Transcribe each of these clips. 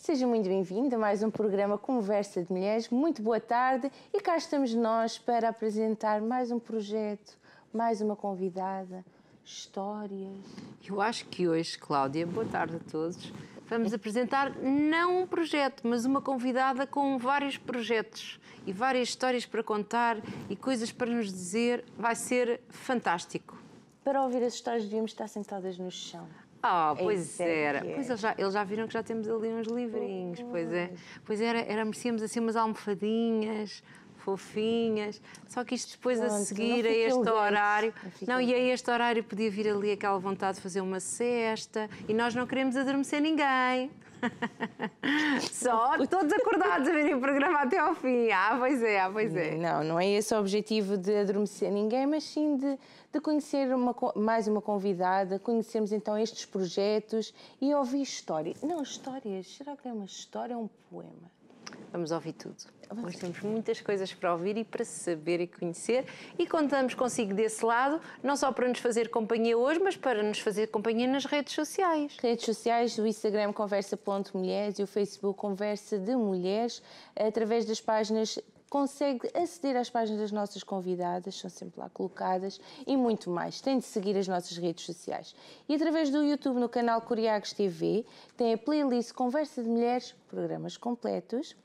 Seja muito bem-vindo a mais um programa Conversa de Mulheres. Muito boa tarde e cá estamos nós para apresentar mais um projeto, mais uma convidada, histórias. Eu acho que hoje, Cláudia, boa tarde a todos, vamos apresentar não um projeto, mas uma convidada com vários projetos e várias histórias para contar e coisas para nos dizer. Vai ser fantástico. Para ouvir as histórias devíamos estar sentadas no chão. Pois era. Pois eles já viram que já temos ali uns livrinhos, pois é. Pois era, merecíamos assim umas almofadinhas fofinhas, só que isto depois a seguir a este horário, não, e a este horário podia vir ali aquela vontade de fazer uma cesta e nós não queremos adormecer ninguém. Só todos acordados a verem o programa até ao fim. Pois é. Não é esse o objetivo de adormecer ninguém, mas sim de conhecer mais uma convidada, conhecermos então estes projetos e ouvir histórias. Não, histórias, será que é uma história ou um poema? Vamos ouvir tudo. Nós temos muitas coisas para ouvir e para saber e conhecer e contamos consigo desse lado, não só para nos fazer companhia hoje, mas para nos fazer companhia nas redes sociais. Redes sociais, o Instagram conversa.mulheres e o Facebook Conversa de Mulheres. Através das páginas consegue aceder às páginas das nossas convidadas, são sempre lá colocadas, e muito mais. Tem de seguir as nossas redes sociais. E através do YouTube, no canal Coriagos TV, tem a playlist Conversa de Mulheres, programas completos.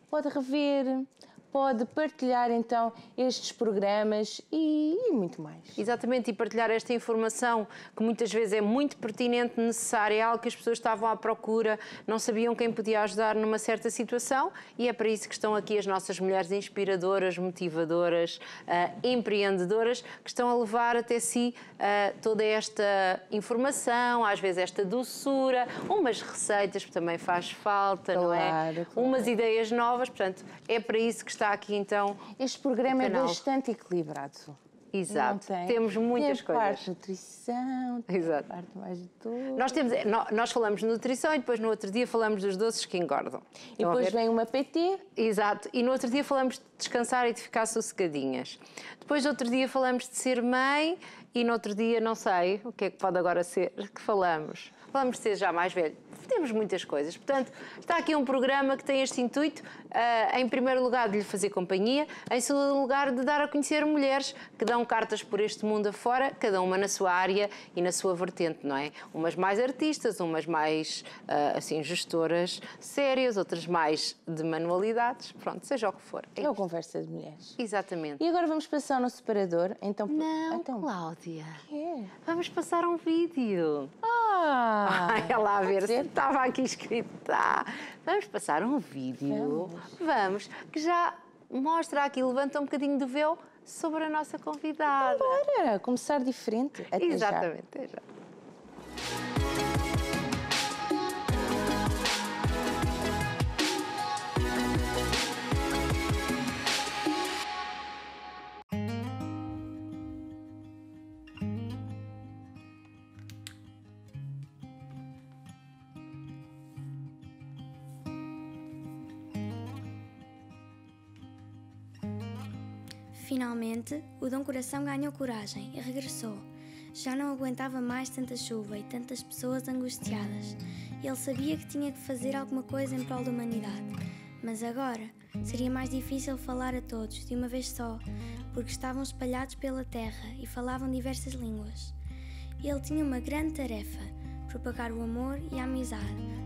Pode rever, pode partilhar então estes programas e muito mais. Exatamente, e partilhar esta informação que muitas vezes é muito pertinente, necessária, é algo que as pessoas estavam à procura, não sabiam quem podia ajudar numa certa situação e é para isso que estão aqui as nossas mulheres inspiradoras, motivadoras, empreendedoras, que estão a levar até si toda esta informação, às vezes esta doçura, umas receitas que também faz falta, claro, não é? Claro. Umas ideias novas, portanto, é para isso que está aqui então. Este programa é bastante equilibrado. Exato, temos muitas coisas. Tem a parte de nutrição, tem a parte mais de tudo. Nós falamos de nutrição e depois no outro dia falamos dos doces que engordam. E depois vem uma PT. Exato, e no outro dia falamos de descansar e de ficar sossegadinhas. Depois no outro dia falamos de ser mãe e no outro dia não sei o que é que pode agora ser que falamos. Falamos de ser já mais velho. Temos muitas coisas. Portanto, está aqui um programa que tem este intuito, em primeiro lugar, de lhe fazer companhia, em segundo lugar, de dar a conhecer mulheres que dão cartas por este mundo afora, cada uma na sua área e na sua vertente, não é? Umas mais artistas, umas mais, assim, gestoras sérias, outras mais de manualidades, pronto, seja o que for. É uma conversa de mulheres. Exatamente. E agora vamos passar no separador. Então, Cláudia. É. Vamos passar um vídeo. Olha lá a ver se estava aqui escrito. Vamos passar um vídeo. Vamos, que já mostra aqui, levanta um bocadinho do véu sobre a nossa convidada. Bora começar diferente. Até exatamente, até já. Finalmente, o Dom Coração ganhou coragem e regressou. Já não aguentava mais tanta chuva e tantas pessoas angustiadas. Ele sabia que tinha que fazer alguma coisa em prol da humanidade. Mas agora seria mais difícil falar a todos de uma vez só, porque estavam espalhados pela terra e falavam diversas línguas. Ele tinha uma grande tarefa: propagar o amor e a amizade,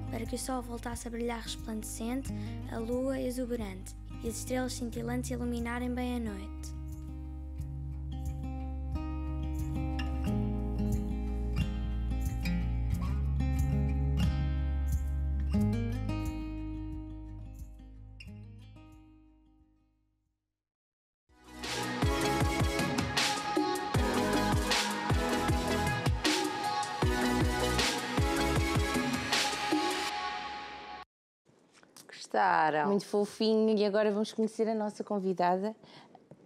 para que o sol voltasse a brilhar resplandecente, a lua exuberante e as estrelas cintilantes iluminarem bem a noite. Gostaram? Muito fofinho. E agora vamos conhecer a nossa convidada.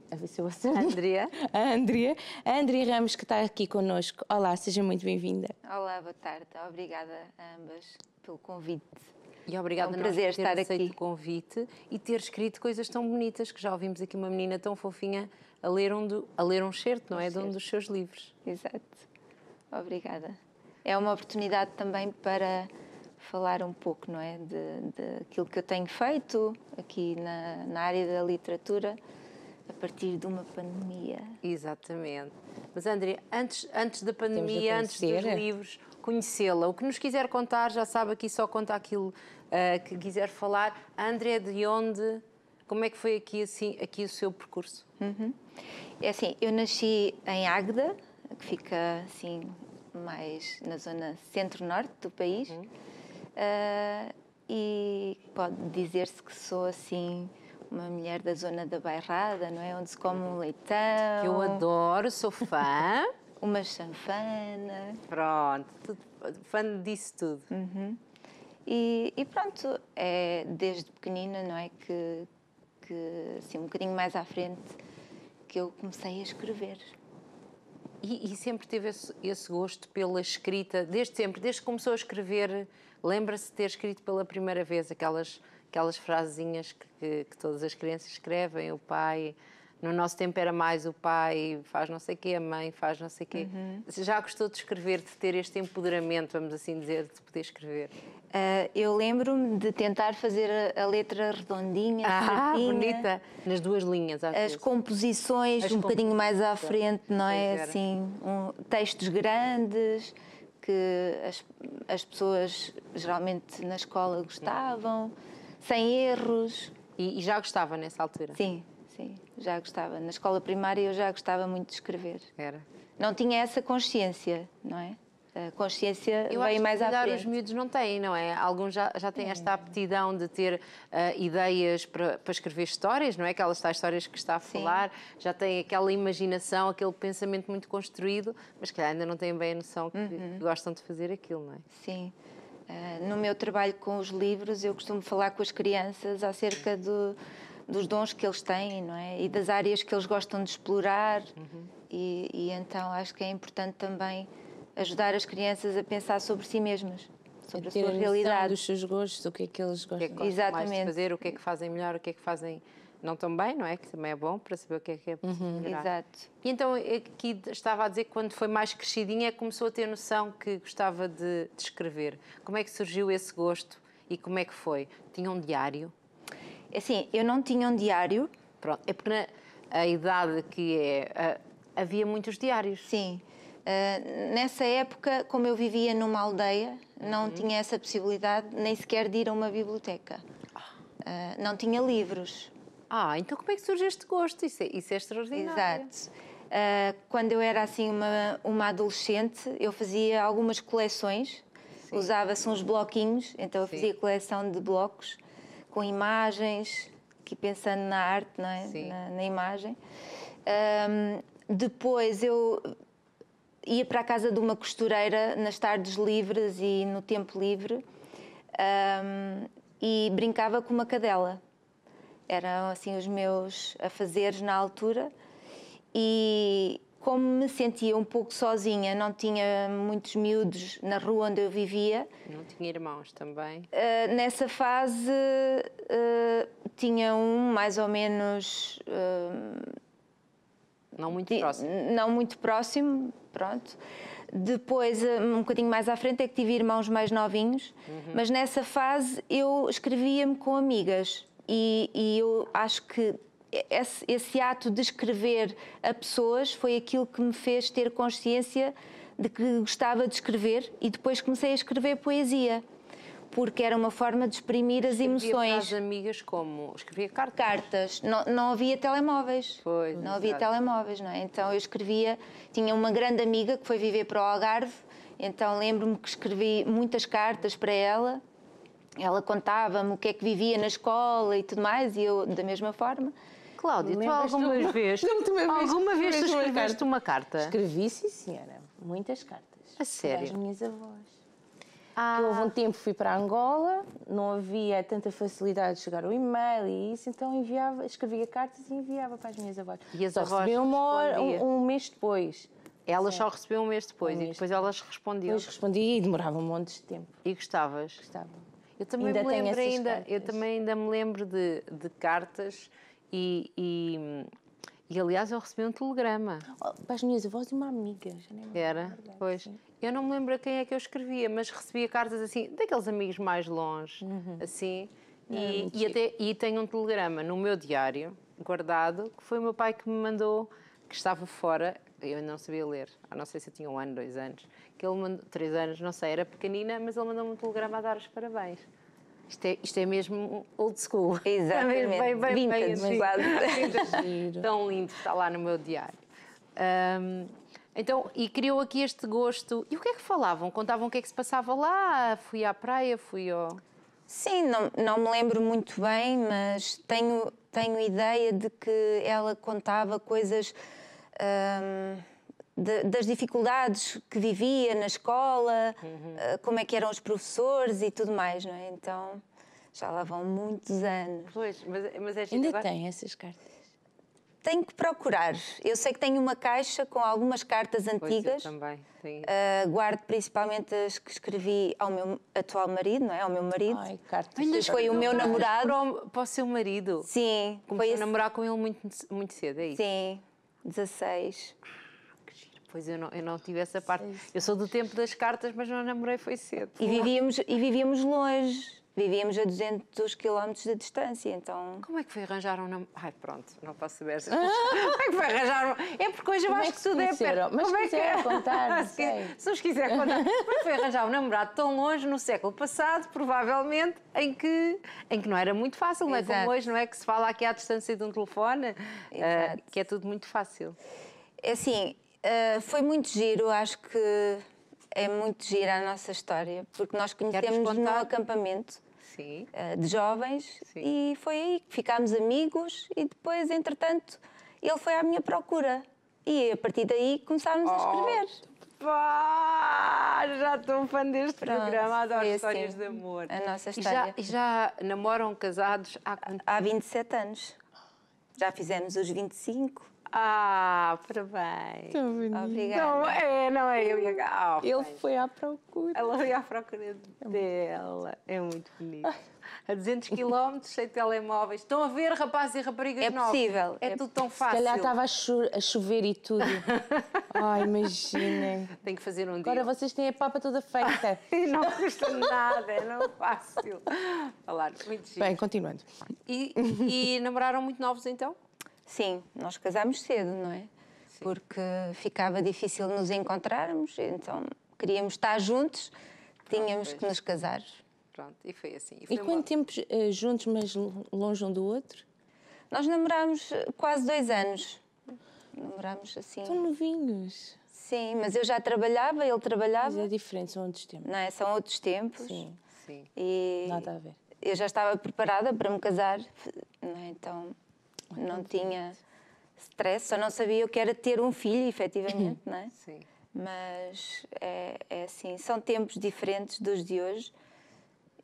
A ver se eu acerto. Andrea. A Andrea Ramos, que está aqui connosco. Olá, seja muito bem-vinda. Olá, boa tarde. Obrigada a ambas pelo convite. E obrigada é um prazer estar aqui. O convite e ter escrito coisas tão bonitas, que já ouvimos aqui uma menina tão fofinha a ler um certo, não é? De um dos seus livros. Exato. Obrigada. É uma oportunidade também para falar um pouco, não é, daquilo que eu tenho feito aqui na área da literatura a partir de uma pandemia. Exatamente. Mas, André, antes da pandemia, antes dos conhecer. livros, conhecê-la. O que nos quiser contar, já sabe, aqui só conta aquilo que quiser falar. André, de onde? Como é que foi aqui o seu percurso? É assim, eu nasci em Águeda, que fica assim mais na zona centro-norte do país. E pode dizer-se que sou assim uma mulher da zona da Bairrada, não é? Onde se come um leitão. Que eu adoro, sou fã. Uma chanfana. Pronto, fã disso tudo. E pronto, é desde pequenina, não é? Que assim, um bocadinho mais à frente, que eu comecei a escrever. E sempre teve esse gosto pela escrita, desde sempre, desde que começou a escrever, lembra-se de ter escrito pela primeira vez aquelas frasezinhas que todas as crianças escrevem, o pai... No nosso tempo era mais o pai faz não sei o quê, a mãe faz não sei o quê. Já gostou de escrever, de ter este empoderamento, vamos assim dizer, de poder escrever? Eu lembro-me de tentar fazer a letra redondinha, certinha, bonita! Nas duas linhas, às as vezes. composições um bocadinho mais à frente, não é? Assim, textos grandes que as pessoas geralmente na escola gostavam, sem erros. E já gostava nessa altura? Sim, já gostava. Na escola primária eu já gostava muito de escrever. Era. Não tinha essa consciência, não é? A consciência Eu veio acho mais que, à se calhar, frente. os miúdos não têm, não é? Alguns já têm esta aptidão de ter ideias para escrever histórias, não é? Aquelas tais histórias que está a falar, já têm aquela imaginação, aquele pensamento muito construído, mas que ainda não têm bem a noção que gostam de fazer aquilo, não é? Sim. No meu trabalho com os livros, eu costumo falar com as crianças acerca dos dons que eles têm, não é? E das áreas que eles gostam de explorar. E então acho que é importante também ajudar as crianças a pensar sobre si mesmas, sobre a sua realidade. Dos seus gostos, o que é que eles gostam. O que é que gostam mais de fazer, o que é que fazem melhor, o que é que fazem não tão bem, não é? Que também é bom para saber o que é preciso melhorar. Exato. E então, aqui estava a dizer que quando foi mais crescidinha começou a ter noção que gostava de escrever. Como é que surgiu esse gosto e como é que foi? Tinha um diário? Assim, eu não tinha um diário. Pronto, é porque a idade que é, havia muitos diários. Sim. Nessa época, como eu vivia numa aldeia, não tinha essa possibilidade nem sequer de ir a uma biblioteca. Não tinha livros. Então como é que surge este gosto? Isso é extraordinário. Exato. Quando eu era assim uma adolescente, eu fazia algumas coleções. Usava-se uns bloquinhos, então eu fazia coleção de blocos com imagens, aqui pensando na arte, não é? Na imagem. Depois eu ia para a casa de uma costureira nas tardes livres e no tempo livre e brincava com uma cadela. Eram assim os meus afazeres na altura e como me sentia um pouco sozinha, não tinha muitos miúdos na rua onde eu vivia. Não tinha irmãos também? Nessa fase tinha um mais ou menos... não muito próximo? Não muito próximo, pronto. Depois, um bocadinho mais à frente, é que tive irmãos mais novinhos, mas nessa fase eu escrevia-me com amigas e eu acho que esse ato de escrever a pessoas foi aquilo que me fez ter consciência de que gostava de escrever e depois comecei a escrever poesia, porque era uma forma de exprimir as emoções. Escrevia para as amigas como? Escrevia cartas? Cartas. Não havia telemóveis. Pois, não havia telemóveis, não é? Então eu escrevia, tinha uma grande amiga que foi viver para o Algarve, então lembro-me que escrevi muitas cartas para ela. Ela contava-me o que é que vivia na escola e tudo mais, e eu da mesma forma. Cláudia, tu alguma vez tu escreveste uma carta? Escrevi, sim, senhora. Muitas cartas. A sério? Para as minhas avós. Houve um tempo fui para Angola, não havia tanta facilidade de chegar ao e-mail e isso, então escrevia cartas e enviava para as minhas avós. E as só avós recebiam respondiam? um mês depois. Elas só recebiam um mês depois e depois elas respondiam? Depois respondia e demorava um monte de tempo. E gostavas? Gostava. Eu também Ainda me tenho lembro essas cartas. eu também ainda me lembro de cartas e aliás eu recebi um telegrama. Para as minhas avós e uma amiga. Já nem me Era? lembro, Pois. sim. eu não me lembro a quem é que eu escrevia, mas recebia cartas assim, daqueles amigos mais longe, assim, e tenho um telegrama no meu diário, guardado, que foi o meu pai que me mandou, que estava fora, eu ainda não sabia ler, não sei se eu tinha 1 ano, 2 anos, que ele mandou, 3 anos, não sei, era pequenina, mas ele mandou-me um telegrama a dar os parabéns. Isto é mesmo old school. Exatamente. Bem Vintage, quase. Tão lindo, está lá no meu diário. Então, e criou aqui este gosto. E o que é que falavam? Contavam o que é que se passava lá? Fui à praia, fui ao... Sim, não me lembro muito bem, mas tenho ideia de que ela contava coisas das dificuldades que vivia na escola, como é que eram os professores e tudo mais, não é? Então, já lá vão muitos anos. Pois, mas é Ainda tem essas cartas? Tenho que procurar. Eu sei que tenho uma caixa com algumas cartas antigas. Pois, eu também. Guardo principalmente as que escrevi ao meu atual marido, não é? Ao meu marido. Ai, cartas. Mas foi o meu namorado. Para o seu marido? Sim. Começou a namorar com ele muito cedo, é isso? Sim, 16. Que giro. Pois eu não tive essa parte. Eu sou do tempo das cartas, mas não namorei, foi cedo. E vivíamos longe. Vivíamos a 200 km de distância, então... Como é que foi arranjar um namorado? Ai, pronto, não posso saber. Como é que foi arranjar um... É porque hoje eu acho que tudo é perto. Mas como se quiser contar, não se sei. os quiser contar. Como é que foi arranjar um namorado tão longe no século passado, provavelmente, em que não era muito fácil, não é? Exato. Como hoje, não é? Que se fala aqui à distância de um telefone, que é tudo muito fácil. É assim, foi muito giro, acho que é muito gira a nossa história, porque nós conhecemos num acampamento. Sim. De jovens. Sim. E foi aí que ficámos amigos e depois, entretanto, ele foi à minha procura. E a partir daí começámos a escrever. Pá, já estou um fã deste programa, adoro histórias assim, de amor. A nossa história. E já namoram casados há quanto? Há 27 anos. Já fizemos os 25. Parabéns. Tão bonito. Obrigada. Não é eu e a Gal. Ele foi à procura. Ela foi à procura dela. É muito bonito. A 200 km, cheio de telemóveis. Estão a ver, rapazes e raparigas novos? Possível. É tudo tão fácil. Se calhar estava a chover e tudo. Ai, imaginem. Tem que fazer um dia. Agora vocês têm a papa toda feita. E não custa nada, é não fácil. Falar, muito giro. Bem, continuando. E namoraram muito novos então? Sim, nós casámos cedo, não é? Sim. Porque ficava difícil nos encontrarmos, então queríamos estar juntos, tínhamos que nos casar. Pronto, e foi assim. E quanto tempo juntos, mas longe um do outro? Nós namorámos quase 2 anos. Namorámos assim. São novinhos. Sim, mas eu já trabalhava, ele trabalhava. Mas é diferente, são outros tempos. Não é? São outros tempos. Sim. E nada a ver. Eu já estava preparada para me casar, não é? Então não tinha stress, só não sabia o que era ter um filho, efetivamente, não é? Sim. Mas é assim, são tempos diferentes dos de hoje.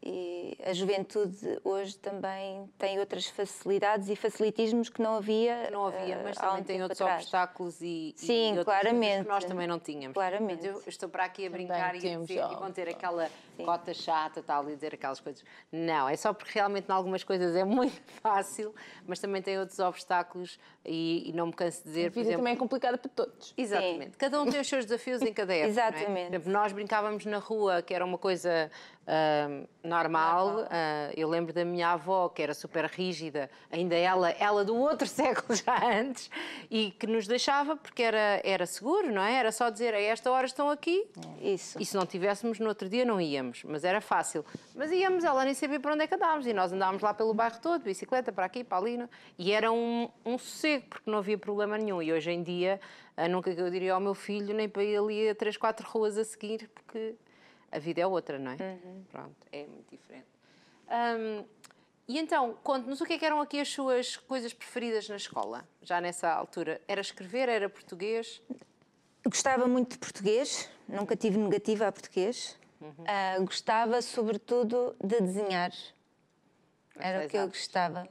E a juventude hoje também tem outras facilidades e facilitismos que não havia. Não havia, mas também tem outros obstáculos e sim, outras claramente, coisas que nós também não tínhamos. Claramente. Eu estou para aqui a brincar e vão ter aquela cota chata tal, e dizer aquelas coisas. Não, é só porque realmente em algumas coisas é muito fácil, mas também tem outros obstáculos e não me canso de dizer. A vida também é complicada para todos. Exatamente. Sim. Cada um tem os seus desafios em cada época. Exatamente. Não é? Por exemplo, nós brincávamos na rua, que era uma coisa normal. Eu lembro da minha avó, que era super rígida, ainda ela do outro século já antes, e que nos deixava porque era seguro, não é? Era só dizer, a esta hora estão aqui. Isso. E se não tivéssemos, no outro dia não íamos, mas era fácil. Mas íamos, ela nem sabia para onde é que andávamos, e nós andávamos lá pelo bairro todo, bicicleta, para aqui, para ali, e era um sossego, porque não havia problema nenhum. E hoje em dia, nunca que eu diria ao meu filho, nem para ele ir a 3, 4 ruas a seguir, porque a vida é outra, não é? Pronto, é muito diferente. E então, conte-nos o que é que eram aqui as suas coisas preferidas na escola, já nessa altura. Era escrever, era português? Gostava muito de português, nunca tive negativa a português. Gostava, sobretudo, de desenhar. Era o que eu gostava.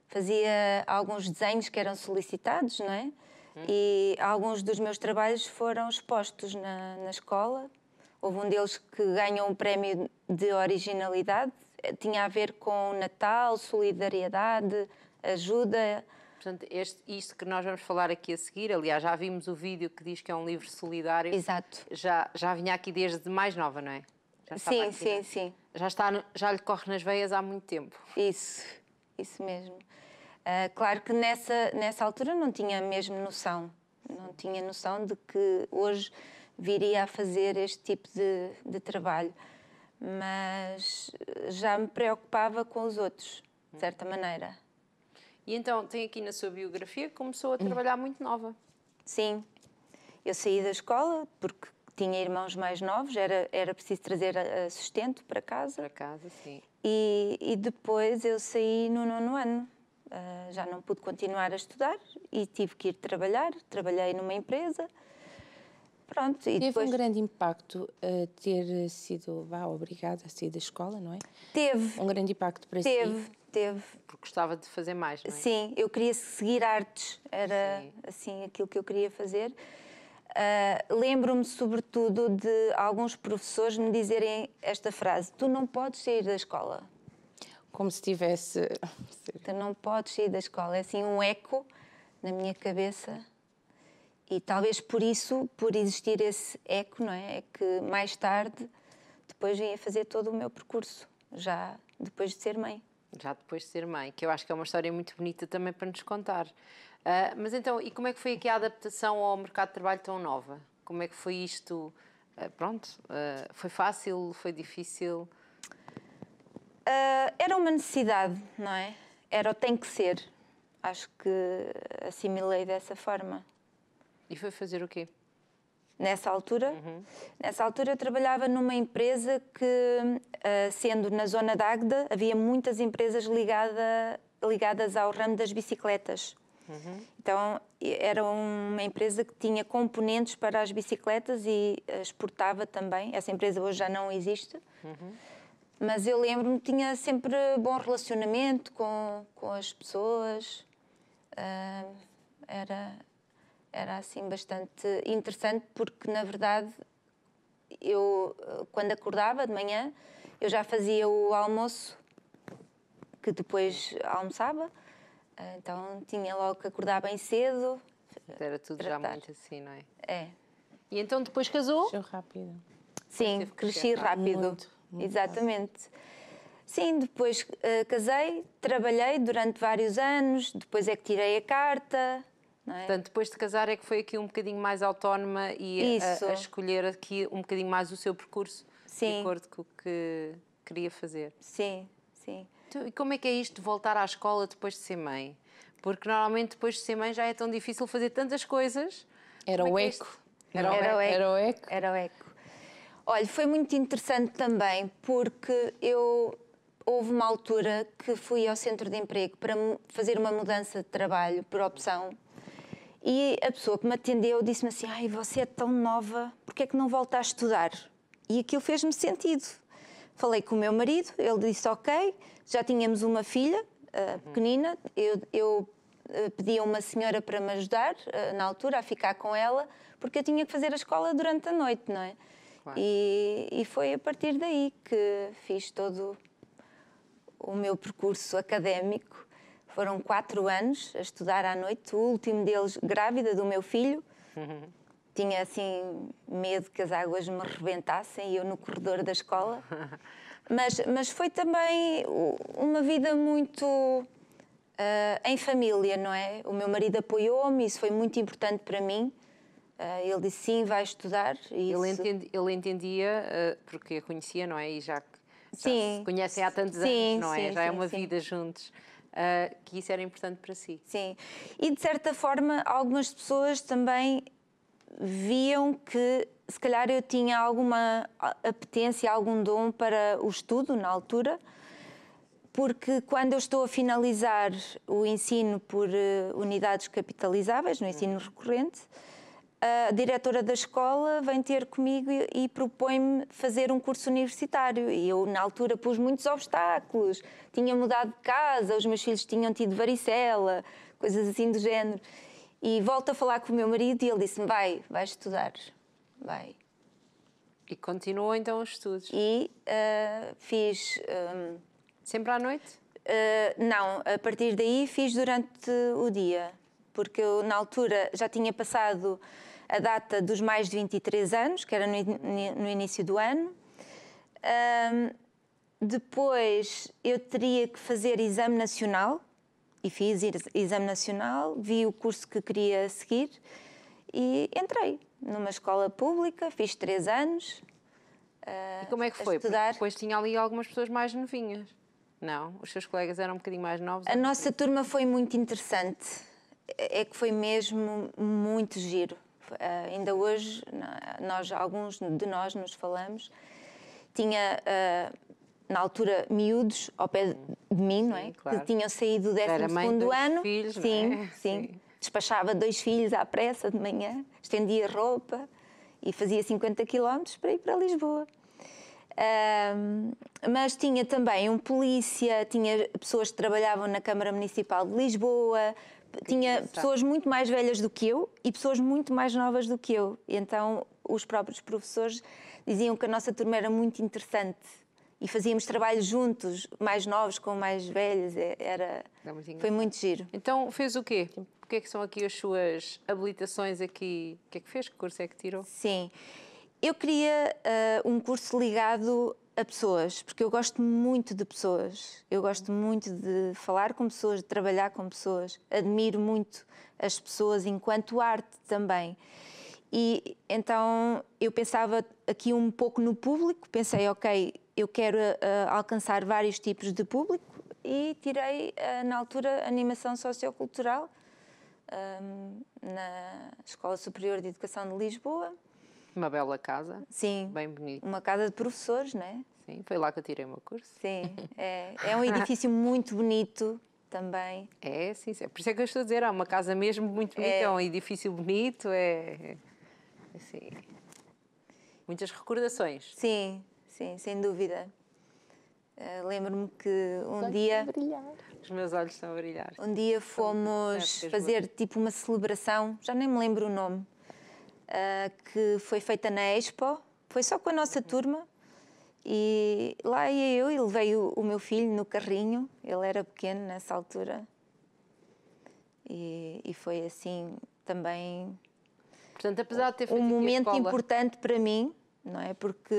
Fazia alguns desenhos que eram solicitados, não é? E alguns dos meus trabalhos foram expostos na escola. Houve um deles que ganhou um prémio de originalidade. Tinha a ver com Natal, solidariedade, ajuda portanto, isto que nós vamos falar aqui a seguir, aliás, já vimos o vídeo que diz que é um livro solidário. Exato. Já vinha aqui desde mais nova, não é? Já estava Sim, aqui, sim, não é? sim. Já lhe corre nas veias há muito tempo. Isso mesmo. Claro que nessa altura não tinha mesmo noção. Não tinha noção de que hoje viria a fazer este tipo de trabalho. Mas já me preocupava com os outros, de certa maneira. E então, tem aqui na sua biografia que começou a trabalhar muito nova. Sim. Eu saí da escola porque tinha irmãos mais novos, era preciso trazer sustento para casa. Para casa, sim. E depois eu saí no 9º ano. Já não pude continuar a estudar e tive que ir trabalhar. Trabalhei numa empresa. Pronto, e Teve depois... um grande impacto ter sido obrigada a sair da escola, não é? Teve. Um grande impacto para si. Teve. Porque gostava de fazer mais, não é? Sim, eu queria seguir artes. Era Sim. assim aquilo que eu queria fazer. Lembro-me sobretudo de alguns professores me dizerem esta frase: tu não podes sair da escola. Como se tivesse... Tu não podes sair da escola. É assim um eco na minha cabeça. E talvez por isso, por existir esse eco, não é? É que mais tarde, depois vim a fazer todo o meu percurso, já depois de ser mãe. Já depois de ser mãe, que eu acho que é uma história muito bonita também para nos contar. Mas então, e como é que foi aqui a adaptação ao mercado de trabalho tão nova? Como é que foi isto? Foi fácil? Foi difícil? Era uma necessidade, não é? Era o tem que ser. Acho que assimilei dessa forma. E foi fazer o quê? Nessa altura? Nessa altura eu trabalhava numa empresa que, sendo na zona de Águeda, havia muitas empresas ligadas ao ramo das bicicletas. Então era uma empresa que tinha componentes para as bicicletas e exportava também. Essa empresa hoje já não existe. Mas eu lembro-me que tinha sempre bom relacionamento com as pessoas. Era assim bastante interessante porque, na verdade, eu, quando acordava de manhã, eu já fazia o almoço, que depois almoçava. Então tinha logo que acordar bem cedo. Era tudo já muito assim, não é? É. E então depois casou? Cresceu rápido. Sim, teve que cresci crescer rápido. muito Exatamente. Sim, depois casei, trabalhei durante vários anos, depois é que tirei a carta, não é? Portanto, depois de casar é que foi aqui um bocadinho mais autónoma e Isso. a escolher aqui um bocadinho mais o seu percurso de Sim. acordo com o que queria fazer. Sim, sim. Então, e como é que é isto de voltar à escola depois de ser mãe? Porque normalmente depois de ser mãe já é tão difícil fazer tantas coisas. Era Como o é que é eco. isto? Era o eco. Era o eco. Era o eco. Era o eco. Olha, foi muito interessante também porque houve uma altura que fui ao centro de emprego para fazer uma mudança de trabalho por opção e a pessoa que me atendeu disse-me assim: ai, você é tão nova, porque é que não volta a estudar? E aquilo fez-me sentido. Falei com o meu marido, ele disse ok, já tínhamos uma filha pequenina, eu pedi a uma senhora para me ajudar, na altura, a ficar com ela, porque eu tinha que fazer a escola durante a noite, não é? Claro. E foi a partir daí que fiz todo o meu percurso académico. Foram 4 anos a estudar à noite, o último deles grávida do meu filho. Tinha assim medo que as águas me rebentassem e eu no corredor da escola. Mas foi também uma vida muito em família, não é? O meu marido apoiou-me, isso foi muito importante para mim. Ele disse sim, vai estudar. E Ele entendia, porque a conhecia, não é? E já sim, se conhecem há tantos sim, anos, não é? sim, Já é sim, uma sim. vida juntos. Que isso era importante para si. Sim. E de certa forma, algumas pessoas também viam que se calhar eu tinha alguma apetência, algum dom para o estudo na altura, porque quando eu estou a finalizar o ensino por unidades capitalizáveis, no ensino recorrente, a diretora da escola vem ter comigo e propõe-me fazer um curso universitário. E eu, na altura, pus muitos obstáculos. Tinha mudado de casa, os meus filhos tinham tido varicela, coisas assim do género. E volto a falar com o meu marido e ele disse-me, vai estudar, vai. E continuou então os estudos? E fiz... Sempre à noite? Não, a partir daí fiz durante o dia, porque eu na altura já tinha passado a data dos mais de 23 anos, que era no início do ano. Depois eu teria que fazer exame nacional, e fiz exame nacional, vi o curso que queria seguir e entrei numa escola pública, fiz 3 anos. E como é que foi? Estudar. Depois tinha ali algumas pessoas mais novinhas. Não? Os seus colegas eram um bocadinho mais novos? A nossa turma foi muito interessante. É que foi mesmo muito giro. Ainda hoje, alguns de nós nos falamos. Tinha, na altura, miúdos ao pé de mim, não é? Claro. Que tinham saído do 12º ano. Filhos, sim, não é? sim. Despachava 2 filhos à pressa de manhã, estendia roupa e fazia 50 quilómetros para ir para Lisboa. Mas tinha também um polícia, tinha pessoas que trabalhavam na Câmara Municipal de Lisboa, tinha pessoas muito mais velhas do que eu e pessoas muito mais novas do que eu. E então os próprios professores diziam que a nossa turma era muito interessante e fazíamos trabalhos juntos, mais novos com mais velhos. Foi muito giro. Então fez o quê? O que é que são aqui as suas habilitações aqui? O que é que fez? Que curso é que tirou? Sim, eu queria um curso ligado a pessoas, porque eu gosto muito de pessoas. Eu gosto muito de falar com pessoas, de trabalhar com pessoas. Admiro muito as pessoas enquanto arte também. E então eu pensava aqui um pouco no público. Pensei, ok, eu quero alcançar vários tipos de público e tirei, na altura, animação sociocultural na Escola Superior de Educação de Lisboa. Uma bela casa. Sim. Bem bonita. Uma casa de professores, não é? Sim, foi lá que eu tirei o meu curso. Sim, é um edifício muito bonito também. É, sim, sim. Por isso é que eu estou a dizer, há uma casa mesmo muito bonita, é um edifício bonito, assim, muitas recordações. Sim, sim, sem dúvida. Lembro-me que um dia... Os meus olhos estão a brilhar. Um dia fomos fazer tipo uma celebração, já nem me lembro o nome, que foi feita na Expo, foi só com a nossa turma. E lá ia eu e levei o meu filho no carrinho, ele era pequeno nessa altura. E foi assim também. Portanto, apesar de ter feito um momento escola... importante para mim, não é? Porque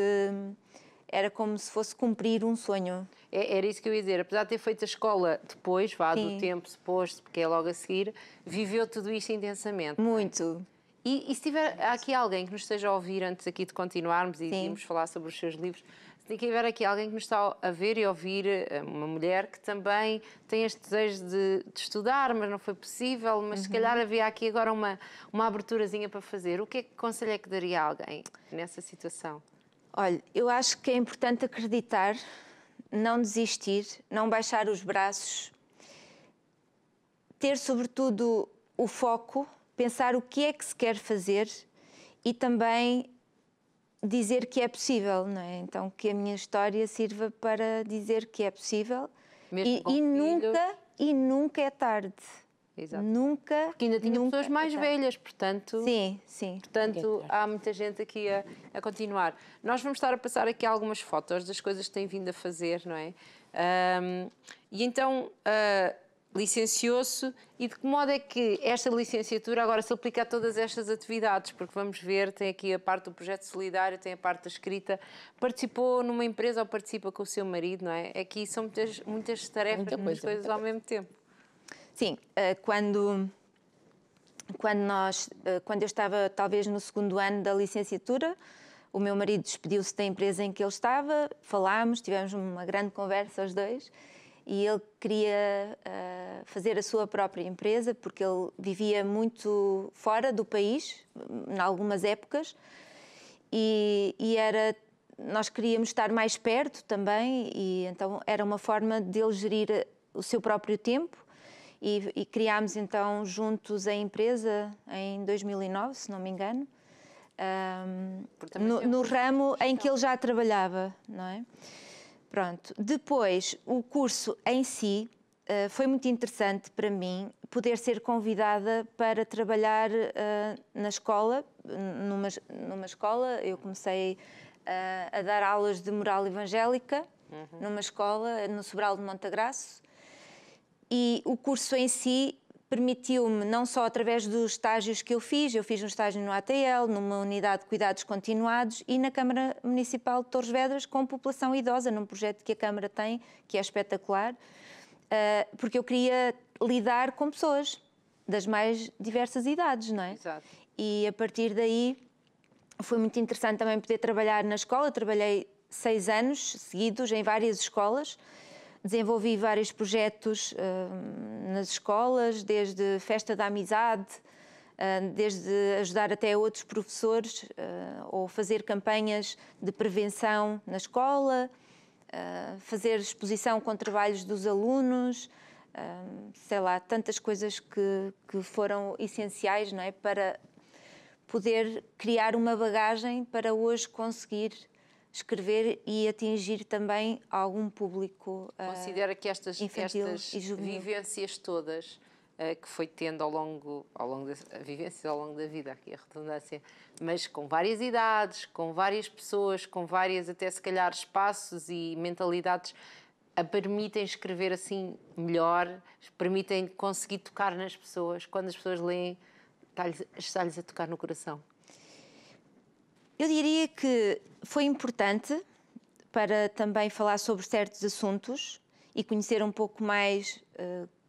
era como se fosse cumprir um sonho. Era isso que eu ia dizer. Apesar de ter feito a escola depois, do tempo suposto, porque é logo a seguir, viveu tudo isto intensamente. Muito. E se tiver aqui alguém que nos esteja a ouvir, antes aqui de continuarmos e de irmos falar sobre os seus livros, se tiver aqui alguém que nos está a ver e a ouvir, uma mulher que também tem este desejo de estudar, mas não foi possível, mas se calhar havia aqui agora uma aberturazinha para fazer, o que conselho é que daria a alguém nessa situação? Olha, eu acho que é importante acreditar, não desistir, não baixar os braços, ter sobretudo o foco, pensar o que é que se quer fazer e também dizer que é possível, não é? Então que a minha história sirva para dizer que é possível e nunca é tarde. Exato. Nunca. Porque ainda tinha pessoas mais velhas, portanto. Sim, sim. Portanto, há muita gente aqui a continuar. Nós vamos estar a passar aqui algumas fotos das coisas que têm vindo a fazer, não é? E então licenciou-se, e de que modo é que esta licenciatura agora se aplica a todas estas atividades? Porque vamos ver, tem aqui a parte do projeto solidário, tem a parte da escrita. Participou numa empresa ou participa com o seu marido, não é? Aqui são muitas tarefas, muitas coisas ao mesmo tempo. Sim, quando eu estava talvez no 2º ano da licenciatura, o meu marido despediu-se da empresa em que ele estava, falámos, tivemos uma grande conversa os dois, e ele queria fazer a sua própria empresa, porque ele vivia muito fora do país, em algumas épocas, nós queríamos estar mais perto também, e então era uma forma de ele gerir o seu próprio tempo. E criámos então juntos a empresa em 2009, se não me engano, no ramo em que ele já trabalhava, não é? Pronto. Depois, o curso em si foi muito interessante para mim poder ser convidada para trabalhar na escola, numa escola. Eu comecei a dar aulas de moral evangélica numa escola no Sobral de Montagraço. E o curso em si permitiu-me, não só através dos estágios que eu fiz um estágio no ATL, numa unidade de cuidados continuados e na Câmara Municipal de Torres Vedras com população idosa, num projeto que a Câmara tem, que é espetacular, porque eu queria lidar com pessoas das mais diversas idades, não é? Exato. E a partir daí foi muito interessante também poder trabalhar na escola. Eu trabalhei 6 anos seguidos em várias escolas. Desenvolvi vários projetos nas escolas, desde festa da amizade, desde ajudar até outros professores ou fazer campanhas de prevenção na escola, fazer exposição com trabalhos dos alunos, sei lá, tantas coisas que foram essenciais, não é, para poder criar uma bagagem para hoje conseguir escrever e atingir também algum público Considera que estas e juvenil. vivências todas que foi tendo vivências ao longo da vida, aqui a redundância, mas com várias idades, com várias pessoas, com várias até se calhar espaços e mentalidades, a permitem escrever assim melhor, permitem conseguir tocar nas pessoas. Quando as pessoas leem, está-lhes a tocar no coração. Eu diria que foi importante para também falar sobre certos assuntos e conhecer um pouco mais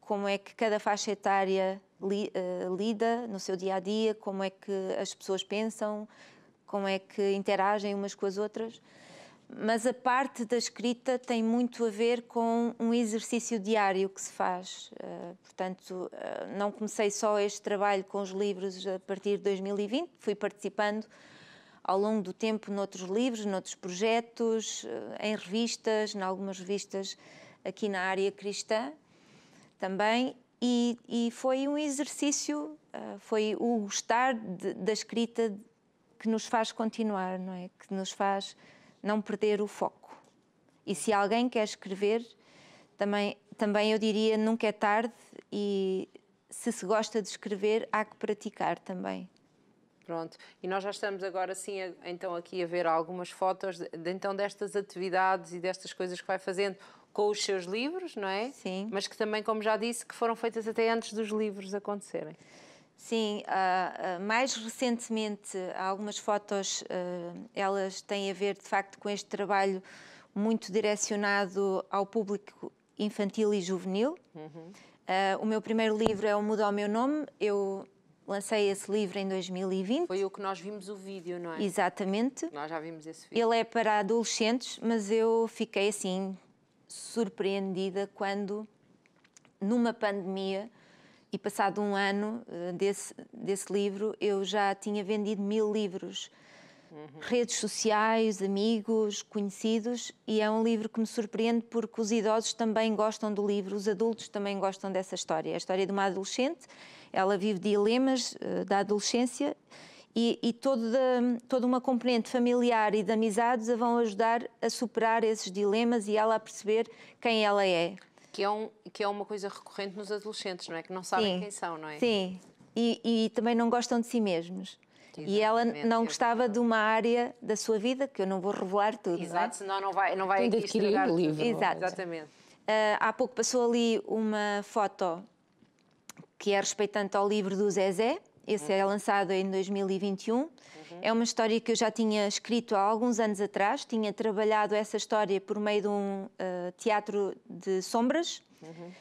como é que cada faixa etária lida no seu dia-a-dia, como é que as pessoas pensam, como é que interagem umas com as outras. Mas a parte da escrita tem muito a ver com um exercício diário que se faz. Portanto, não comecei só este trabalho com os livros a partir de 2020, fui participando ao longo do tempo noutros livros, noutros projetos, em revistas, em algumas revistas aqui na área cristã também, e foi um exercício, foi o gostar da escrita que nos faz continuar, não é? Que nos faz não perder o foco. E se alguém quer escrever, também eu diria nunca é tarde, e se gosta de escrever, há que praticar também. Pronto, e nós já estamos agora sim então aqui a ver algumas fotos então destas atividades e destas coisas que vai fazendo com os seus livros, não é? Sim. Mas que também, como já disse, que foram feitas até antes dos livros acontecerem. Sim, mais recentemente algumas fotos, elas têm a ver de facto com este trabalho muito direcionado ao público infantil e juvenil. O meu primeiro livro é O Muda o Meu Nome, eu lancei esse livro em 2020. Foi o que nós vimos o vídeo, não é? Exatamente. Nós já vimos esse vídeo. Ele é para adolescentes, mas eu fiquei assim surpreendida quando, numa pandemia, e passado um ano desse livro, eu já tinha vendido 1000 livros. Redes sociais, amigos, conhecidos, e é um livro que me surpreende porque os idosos também gostam do livro, os adultos também gostam dessa história. É a história de uma adolescente, ela vive dilemas da adolescência e toda uma componente familiar e de amizades a vão ajudar a superar esses dilemas e ela a perceber quem ela é. Que é uma coisa recorrente nos adolescentes, não é? Que não sabem quem são, não é? Sim, e também não gostam de si mesmos. Exatamente. E ela não gostava de uma área da sua vida, que eu não vou revelar tudo. Exato, senão não vai aqui estragar o livro. Exato. Exatamente. Há pouco passou ali uma foto que é respeitante ao livro do Zezé. Esse é lançado em 2021. É uma história que eu já tinha escrito há alguns anos atrás. Tinha trabalhado essa história por meio de um teatro de sombras,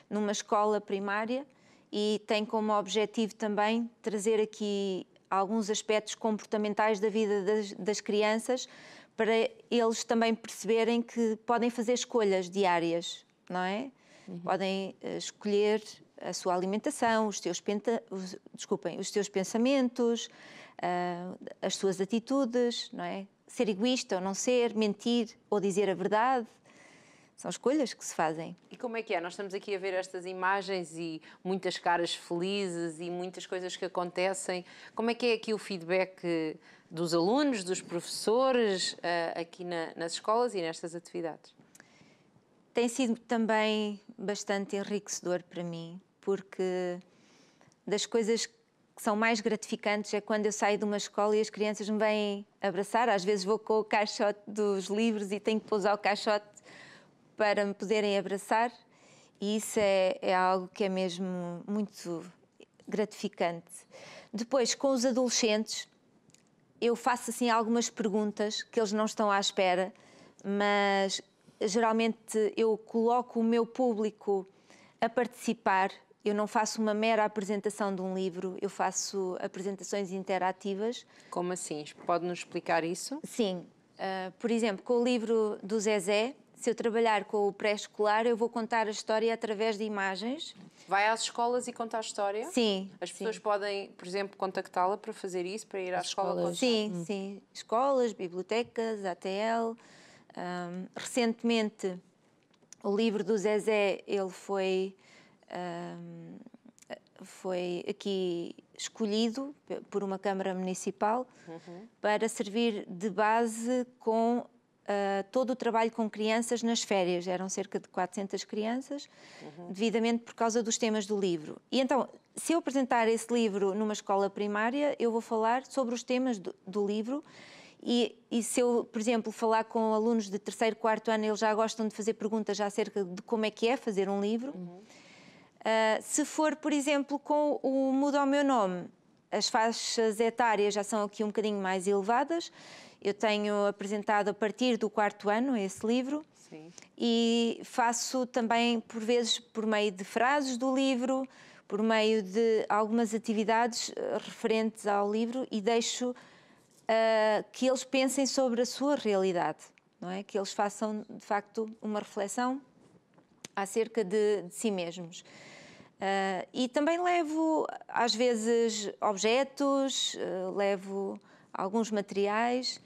numa escola primária, e tem como objetivo também trazer aqui alguns aspectos comportamentais da vida das crianças para eles também perceberem que podem fazer escolhas diárias, não é? Podem escolher a sua alimentação, os seus pensamentos, as suas atitudes, não é? Ser egoísta ou não ser, mentir ou dizer a verdade. São escolhas que se fazem. E como é que é? Nós estamos aqui a ver estas imagens e muitas caras felizes e muitas coisas que acontecem. Como é que é aqui o feedback dos alunos, dos professores, aqui nas escolas e nestas atividades? Tem sido também bastante enriquecedor para mim, porque das coisas que são mais gratificantes é quando eu saio de uma escola e as crianças me vêm abraçar. Às vezes vou com o caixote dos livros e tenho que pousar o caixote para me poderem abraçar E isso é algo que é mesmo muito gratificante. Depois, com os adolescentes, eu faço assim algumas perguntas que eles não estão à espera, mas geralmente eu coloco o meu público a participar. Eu não faço uma mera apresentação de um livro, eu faço apresentações interativas. Como assim? Pode-nos explicar isso? Sim. Por exemplo, com o livro do Zezé, se eu trabalhar com o pré-escolar, eu vou contar a história através de imagens. Vai às escolas e conta a história? Sim. As pessoas podem, por exemplo, contactá-la para fazer isso, para ir à escola contar? Sim, sim. Escolas, bibliotecas, ATL. Recentemente, o livro do Zezé, ele foi aqui escolhido por uma Câmara Municipal para servir de base com todo o trabalho com crianças nas férias. Eram cerca de 400 crianças, devidamente por causa dos temas do livro. E então, se eu apresentar esse livro numa escola primária, eu vou falar sobre os temas do livro. E se eu, por exemplo, falar com alunos de 3º, 4º ano, eles já gostam de fazer perguntas acerca de como é fazer um livro. Se for, por exemplo, com o Muda o Meu Nome, as faixas etárias já são aqui um bocadinho mais elevadas. Eu tenho apresentado a partir do 4º ano esse livro. Sim. E faço também, por vezes, por meio de frases do livro, por meio de algumas atividades referentes ao livro, e deixo que eles pensem sobre a sua realidade, não é? Que eles façam, de facto, uma reflexão acerca de si mesmos. E também levo, às vezes, objetos, levo alguns materiais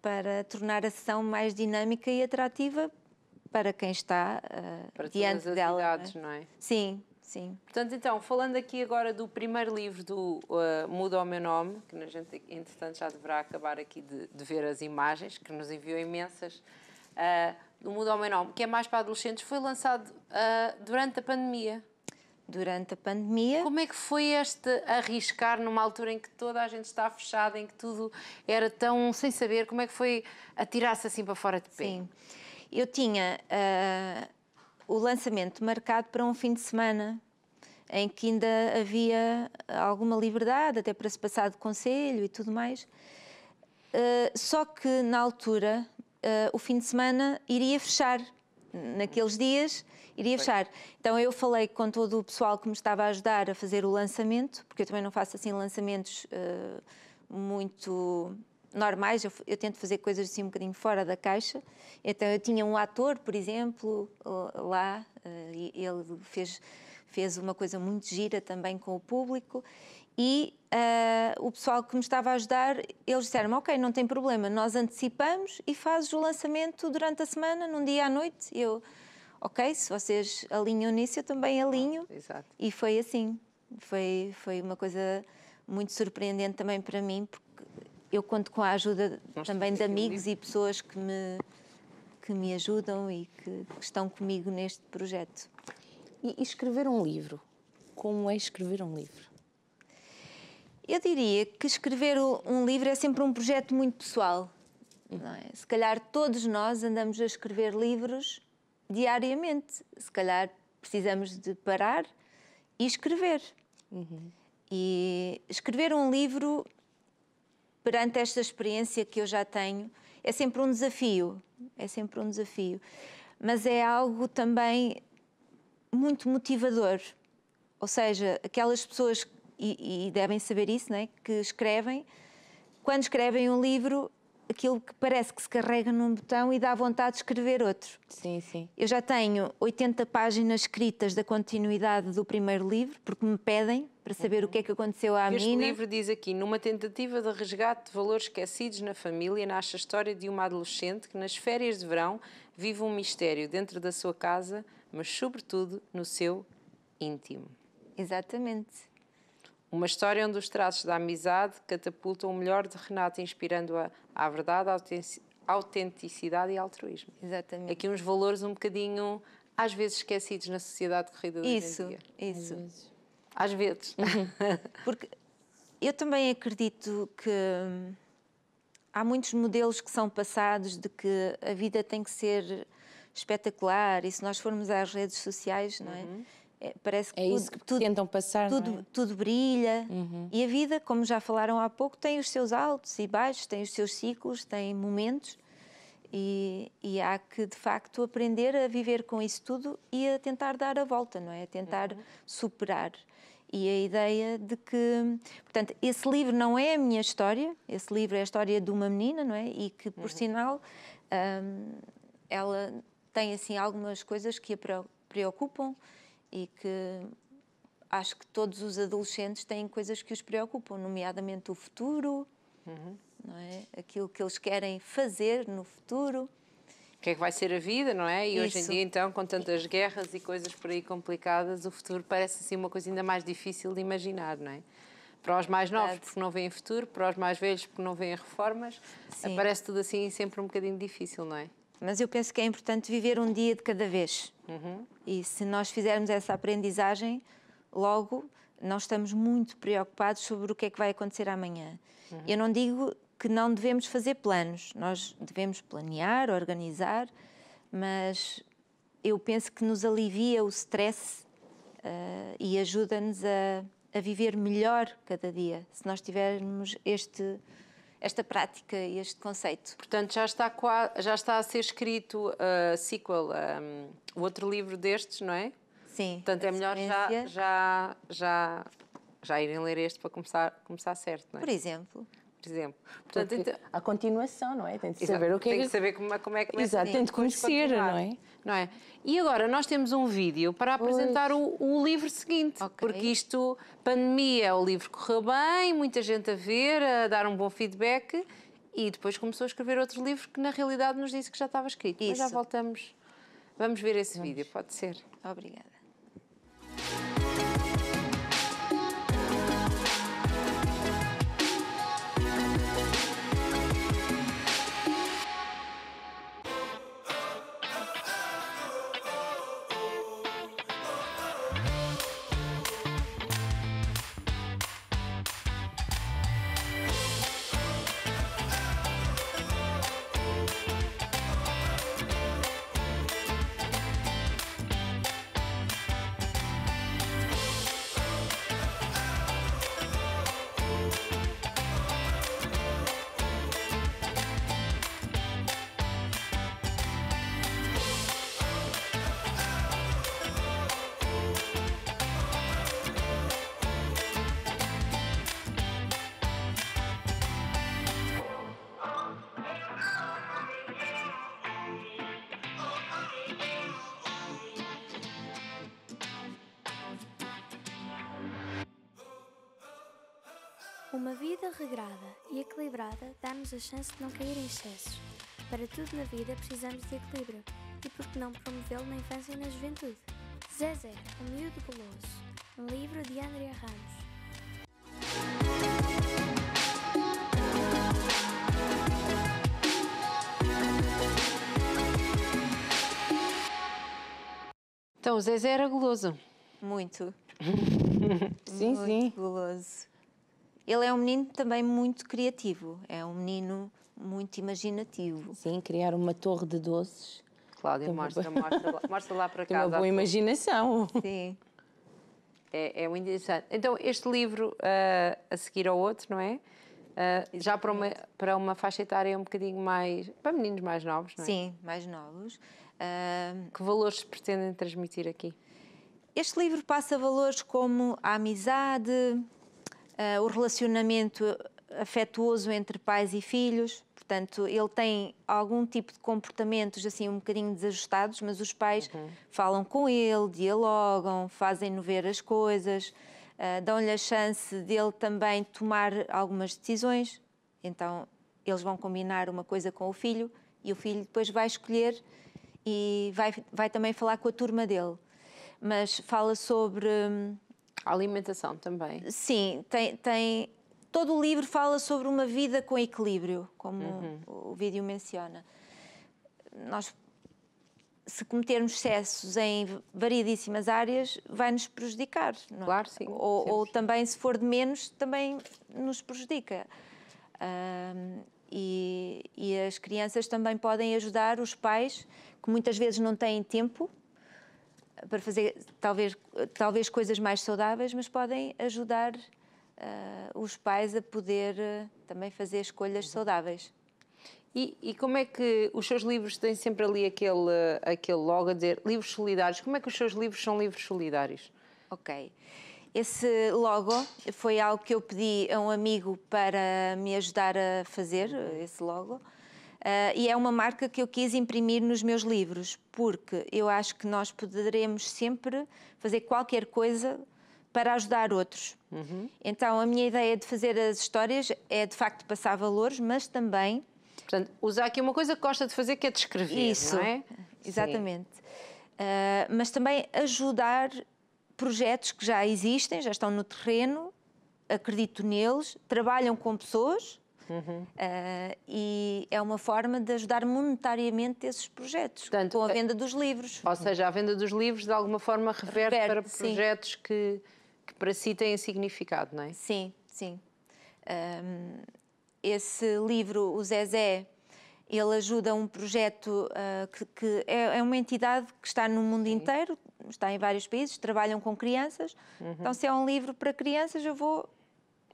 para tornar a sessão mais dinâmica e atrativa para quem está diante dela. Para todas as idades, não é? Sim, sim. Portanto, então, falando aqui agora do primeiro livro do Muda o Meu Nome, que a gente, entretanto, já deverá acabar aqui de ver as imagens, que nos enviou imensas, do Muda o Meu Nome, que é mais para adolescentes, foi lançado durante a pandemia. Durante a pandemia. Como é que foi este arriscar numa altura em que toda a gente está fechada, em que tudo era tão sem saber? Como é que foi atirar-se assim para fora de pé? Sim. Eu tinha o lançamento marcado para um fim de semana, em que ainda havia alguma liberdade, até para se passar de conselho e tudo mais. Só que, na altura, o fim de semana iria fechar. Naqueles dias iria fechar. Então eu falei com todo o pessoal que me estava a ajudar a fazer o lançamento, porque eu também não faço assim lançamentos muito normais, eu tento fazer coisas assim um bocadinho fora da caixa. Então eu tinha um ator, por exemplo, lá, e ele fez uma coisa muito gira também com o público. E o pessoal que me estava a ajudar, eles disseram: ok, não tem problema, nós antecipamos e fazes o lançamento durante a semana, num dia à noite. E eu, ok, se vocês alinham nisso, eu também alinho. Exato. E foi assim. Foi uma coisa muito surpreendente também para mim, porque eu conto com a ajuda também de amigos e pessoas que me ajudam e que estão comigo neste projeto. E escrever um livro? Como é escrever um livro? Eu diria que escrever um livro é sempre um projeto muito pessoal. Não é? Se calhar todos nós andamos a escrever livros diariamente. Se calhar precisamos de parar e escrever. E escrever um livro, perante esta experiência que eu já tenho, é sempre um desafio. É sempre um desafio. Mas é algo também muito motivador. Ou seja, aquelas pessoas, e devem saber isso, não é? Que escrevem, quando escrevem um livro, aquilo que parece que se carrega num botão e dá vontade de escrever outro. Sim, sim. Eu já tenho 80 páginas escritas da continuidade do primeiro livro, porque me pedem para saber o que é que aconteceu à Este menina. livro diz aqui: numa tentativa de resgate de valores esquecidos na família, nasce a história de uma adolescente que nas férias de verão vive um mistério dentro da sua casa, mas sobretudo no seu íntimo. Exatamente. Uma história onde os traços da amizade catapultam o melhor de Renata, inspirando-a à verdade, autenticidade e altruísmo. Exatamente. Aqui uns valores um bocadinho, às vezes, esquecidos na sociedade corrida de hoje em dia. Isso. Às vezes. Porque eu também acredito que há muitos modelos que são passados de que a vida tem que ser espetacular, e se nós formos às redes sociais, não é? Parece que É isso que tentam passar, não é? tudo brilha. E a vida, como já falaram há pouco, tem os seus altos e baixos, tem os seus ciclos, tem momentos. E há que, de facto, aprender a viver com isso tudo e a tentar dar a volta, não é? A tentar superar. E a ideia de que... Portanto, esse livro não é a minha história, esse livro é a história de uma menina, não é? E que, por sinal, ela tem, assim, algumas coisas que a preocupam e que acho que todos os adolescentes têm coisas que os preocupam, nomeadamente o futuro, não é? Aquilo que eles querem fazer no futuro. O que é que vai ser a vida, não é? E hoje em Isso. dia, então, com tantas guerras e coisas por aí complicadas, o futuro parece assim uma coisa ainda mais difícil de imaginar, não é? Para os mais novos, porque não veem futuro, para os mais velhos, porque não veem reformas, Sim. parece tudo assim sempre um bocadinho difícil, não é? Mas eu penso que é importante viver um dia de cada vez. E se nós fizermos essa aprendizagem, logo não estamos muito preocupados sobre o que é que vai acontecer amanhã. Eu não digo que não devemos fazer planos, nós devemos planear, organizar, mas eu penso que nos alivia o stress e ajuda-nos a viver melhor cada dia, se nós tivermos esta prática e este conceito. Portanto, já está a ser escrito a sequel, o outro livro destes, não é? Sim. Portanto, é melhor já irem ler este para começar certo, não é? Por exemplo. Portanto, Porque então, a continuação, não é? Tem de saber o que é tem que saber como é que começa. Exato, tem de conhecer, não é? E agora nós temos um vídeo para apresentar o livro seguinte, porque isto, pandemia, o livro correu bem, muita gente a ver, a dar um bom feedback, e depois começou a escrever outro livro que na realidade nos disse que já estava escrito. Mas já voltamos, vamos ver esse vídeo, pode ser? Obrigada. Uma vida regrada e equilibrada dá-nos a chance de não cair em excessos. Para tudo na vida precisamos de equilíbrio. E por que não promovê-lo na infância e na juventude? Zezé, o miúdo guloso. Um livro de Andrea Ramos. Então, o Zezé era guloso. Muito. Sim, Muito guloso. Ele é um menino também muito criativo, é um menino muito imaginativo. Sim, criar uma torre de doces. Cláudia, mostra lá para Tem uma casa. boa imaginação. Sim. É muito interessante. Então, este livro, a seguir ao outro, não é? Já para uma faixa etária um bocadinho mais... para meninos mais novos, não é? Sim, mais novos. Que valores se pretendem transmitir aqui? Este livro passa valores como a amizade, o relacionamento afetuoso entre pais e filhos. Portanto, ele tem algum tipo de comportamentos assim um bocadinho desajustados, mas os pais falam com ele, dialogam, fazem-no ver as coisas, dão-lhe a chance dele também tomar algumas decisões. Então, eles vão combinar uma coisa com o filho e o filho depois vai escolher e vai também falar com a turma dele. Mas fala sobre... A alimentação também. Sim, todo o livro fala sobre uma vida com equilíbrio, como o vídeo menciona. Nós, se cometermos excessos em variedíssimas áreas, vai-nos prejudicar. Não é? Claro, sim. Ou também, se for de menos, também nos prejudica. E as crianças também podem ajudar os pais, que muitas vezes não têm tempo para fazer talvez coisas mais saudáveis, mas podem ajudar os pais a poder também fazer escolhas saudáveis. E como é que os seus livros têm sempre ali aquele logo a dizer livros solidários? Como é que os seus livros são livros solidários? Ok. Esse logo foi algo que eu pedi a um amigo para me ajudar a fazer, esse logo. E é uma marca que eu quis imprimir nos meus livros, porque eu acho que nós poderemos sempre fazer qualquer coisa para ajudar outros. Então, a minha ideia de fazer as histórias é, de facto, passar valores, mas também... Portanto, usar aqui uma coisa que gosta de fazer, que é de escrever, Isso, não é? Exatamente. Mas também ajudar projetos que já existem, já estão no terreno, acredito neles, trabalham com pessoas e é uma forma de ajudar monetariamente esses projetos, Portanto, com a venda dos livros. Ou seja, a venda dos livros de alguma forma reverte para sim. projetos que para si têm significado, não é? Sim, sim. Esse livro, o Zezé, ele ajuda um projeto que é uma entidade que está no mundo inteiro, está em vários países, trabalham com crianças. Então, se é um livro para crianças, eu vou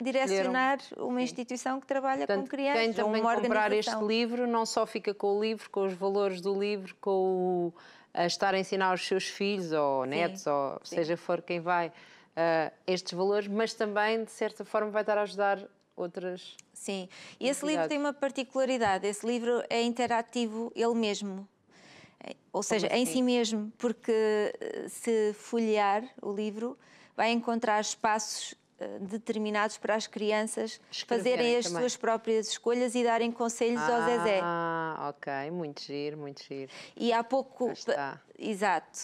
direcionar uma instituição que trabalha com crianças. Quem também uma comprar este organização. livro não só fica com o livro, com os valores do livro, com a estar a ensinar aos seus filhos ou netos, ou seja for quem vai, estes valores, mas também, de certa forma, vai estar a ajudar outras. Sim, e esse livro tem uma particularidade, esse livro é interativo ele mesmo, ou seja, em si mesmo, porque se folhear o livro vai encontrar espaços determinados para as crianças fazerem as suas próprias escolhas e darem conselhos ao Zezé. Ah, ok, muito giro, muito giro. E há pouco, exato,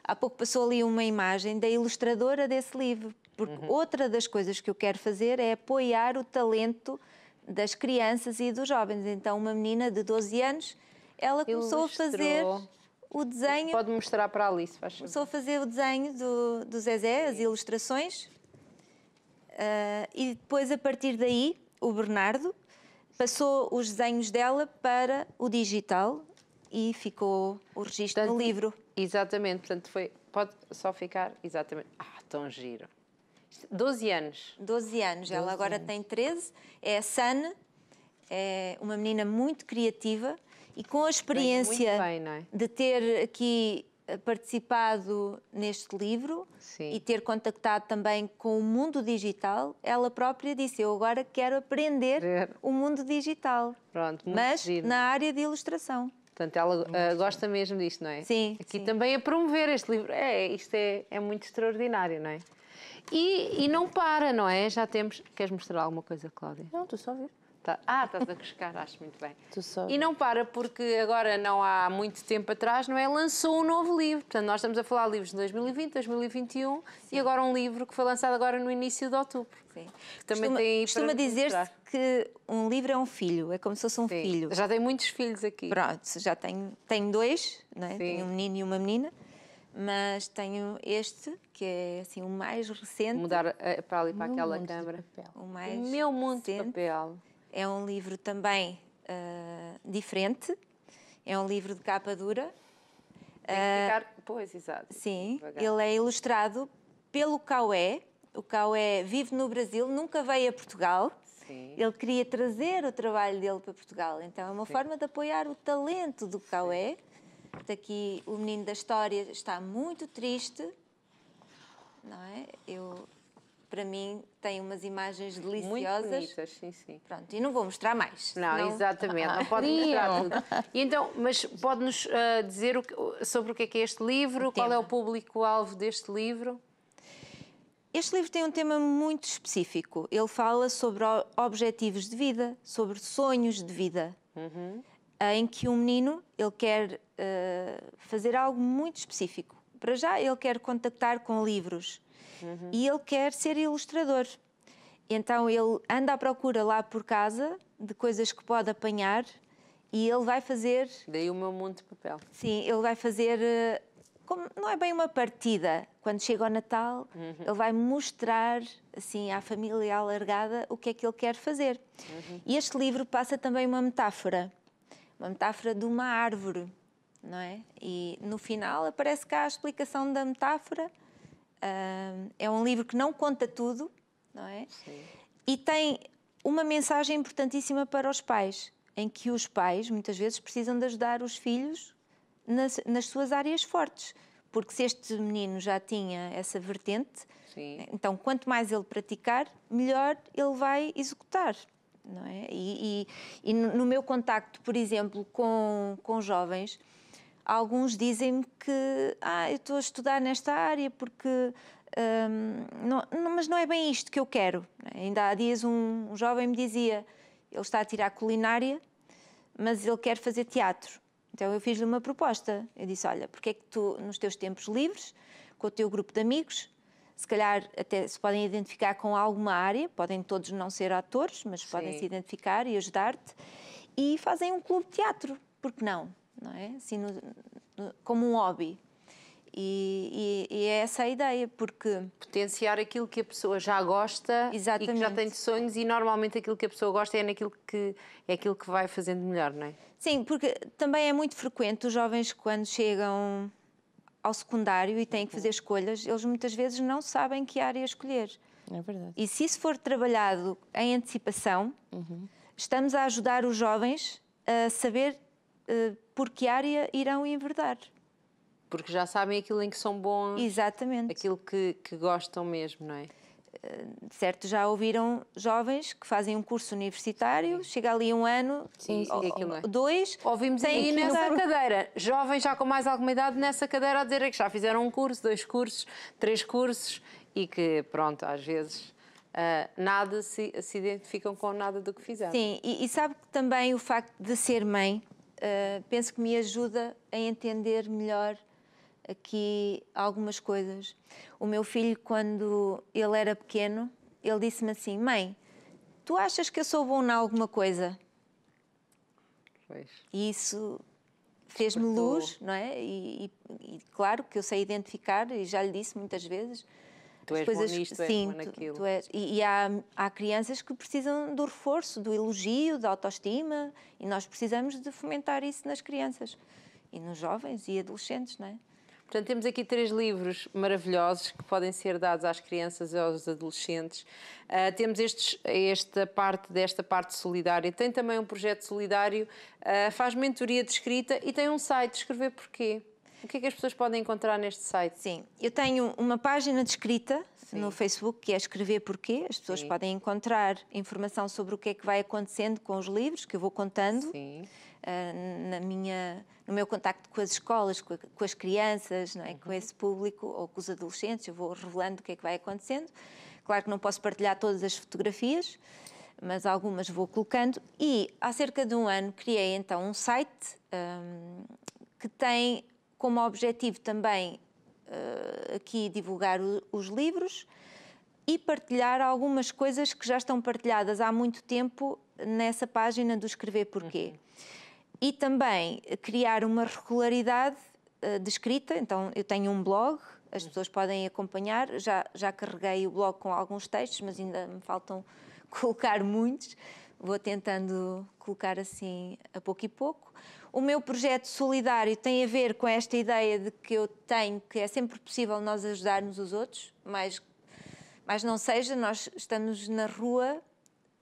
há pouco passou ali uma imagem da ilustradora desse livro, porque outra das coisas que eu quero fazer é apoiar o talento das crianças e dos jovens. Então, uma menina de 12 anos, ela começou a fazer o desenho... Pode mostrar para a Alice, faz favor. Começou a fazer o desenho do Zezé, as ilustrações, e depois, a partir daí, o Bernardo passou os desenhos dela para o digital e ficou o registro no livro. Exatamente, portanto, pode só ficar, exatamente, tão giro. 12 anos. 12 anos, ela agora tem 13, é a Sun, é uma menina muito criativa e com a experiência de ter aqui participado neste livro e ter contactado também com o mundo digital, ela própria disse, eu agora quero aprender o mundo digital, mas na área de ilustração. Portanto, ela gosta mesmo disto, não é? Sim. Aqui também a promover este livro. Isto é muito extraordinário, não é? E não para, não é? Já temos... Queres mostrar alguma coisa, Cláudia? Não, estou só a ver. Estás a cuscar, acho muito bem. Só... E não para, porque agora, não há muito tempo atrás, não é? Lançou um novo livro. Portanto, nós estamos a falar de livros de 2020, 2021 e agora um livro que foi lançado agora no início de outubro. Sim. Também costuma dizer-se que um livro é um filho, é como se fosse um filho. Já tem muitos filhos aqui. Pronto, já tenho dois, não é? Tenho um menino e uma menina. Mas tenho este, que é assim, o mais recente. Mudar para ali, para aquela câmara. O Meu Mundo de Papel. É um livro também diferente. É um livro de capa dura. Tem que ficar... Pois, exato. Sim, ele é ilustrado pelo Cauê. O Cauê vive no Brasil, nunca veio a Portugal. Sim. Ele queria trazer o trabalho dele para Portugal. Então é uma forma de apoiar o talento do Cauê. Aqui o menino da história está muito triste, não é? Para mim, tem umas imagens deliciosas. Muito bonitas, sim. Pronto, e não vou mostrar mais. Não, exatamente, não pode mostrar tudo. E então, mas pode-nos dizer sobre o que é este livro? Qual é o público-alvo deste livro? Este livro tem um tema muito específico. Ele fala sobre objetivos de vida, sobre sonhos de vida. Em que um menino, ele quer fazer algo muito específico. Para já, ele quer contactar com livros e ele quer ser ilustrador. Então, ele anda à procura lá por casa de coisas que pode apanhar e ele vai fazer... Daí o Meu Mundo de Papel. Sim, ele vai fazer não é bem uma partida. Quando chega ao Natal, ele vai mostrar assim à família alargada o que é que ele quer fazer. E este livro passa também uma metáfora de uma árvore, não é? E no final aparece cá a explicação da metáfora. É um livro que não conta tudo, não é? Sim. E tem uma mensagem importantíssima para os pais, em que os pais muitas vezes precisam de ajudar os filhos nas suas áreas fortes, porque se este menino já tinha essa vertente, Sim. então quanto mais ele praticar, melhor ele vai executar, não é? E no meu contacto, por exemplo, com jovens, alguns dizem-me que eu estou a estudar nesta área porque mas não é bem isto que eu quero. Ainda há dias um jovem me dizia, ele está a tirar culinária, mas ele quer fazer teatro. Então eu fiz-lhe uma proposta. Eu disse, olha, porque é que tu, nos teus tempos livres, com o teu grupo de amigos, se calhar até se podem identificar com alguma área, podem todos não ser atores, mas podem se identificar e ajudar-te, e fazem um clube de teatro, porque não? Não é? Assim, como um hobby. E é essa a ideia, porque... Potenciar aquilo que a pessoa já gosta. Exatamente. E que já tem de sonhos, e normalmente aquilo que a pessoa gosta é aquilo que vai fazendo melhor, não é? Sim, porque também é muito frequente os jovens, quando chegam ao secundário e têm que fazer escolhas, eles muitas vezes não sabem que área escolher. É verdade. E se isso for trabalhado em antecipação, estamos a ajudar os jovens a saber por que área irão enverdar. Porque já sabem aquilo em que são bons. Exatamente. Aquilo que gostam mesmo, não é? Certo, já ouviram jovens que fazem um curso universitário, chega ali um ano, é. dois... Ouvimos aí nessa cadeira, jovens já com mais alguma idade nessa cadeira a dizer que já fizeram um curso, 2 cursos, 3 cursos e que, pronto, às vezes nada se identificam com nada do que fizeram. Sim, e sabe que também o facto de ser mãe, penso que me ajuda a entender melhor aqui algumas coisas. O meu filho, quando ele era pequeno, ele disse-me assim, mãe, tu achas que eu sou bom em alguma coisa? Pois. E isso fez-me luz, não é? E claro que eu sei identificar, e já lhe disse muitas vezes. Tu és coisas, bom nisto, sim, és bom naquilo. Tu és, e há crianças que precisam do reforço, do elogio, da autoestima, e nós precisamos de fomentar isso nas crianças, e nos jovens e adolescentes, não é? Portanto, temos aqui 3 livros maravilhosos que podem ser dados às crianças e aos adolescentes. Temos desta parte solidária. Tem também um projeto solidário, faz mentoria de escrita e tem um site, Escrever Porquê. O que é que as pessoas podem encontrar neste site? Sim, eu tenho uma página de escrita no Facebook, que é Escrever Porquê. As pessoas podem encontrar informação sobre o que é que vai acontecendo com os livros, que eu vou contando. Sim. No meu contacto com as escolas, com as crianças, não é? Com esse público, ou com os adolescentes, eu vou revelando o que é que vai acontecendo. Claro que não posso partilhar todas as fotografias, mas algumas vou colocando. E há cerca de um ano criei então um site que tem como objetivo também aqui divulgar os livros e partilhar algumas coisas que já estão partilhadas há muito tempo nessa página do Escrever Porquê. E também criar uma regularidade de escrita. Então, eu tenho um blog, as pessoas podem acompanhar. Já carreguei o blog com alguns textos, mas ainda me faltam colocar muitos. Vou tentando colocar assim a pouco e pouco. O meu projeto solidário tem a ver com esta ideia de que eu tenho, que é sempre possível nós ajudarmos os outros, mas não seja, nós estamos na rua,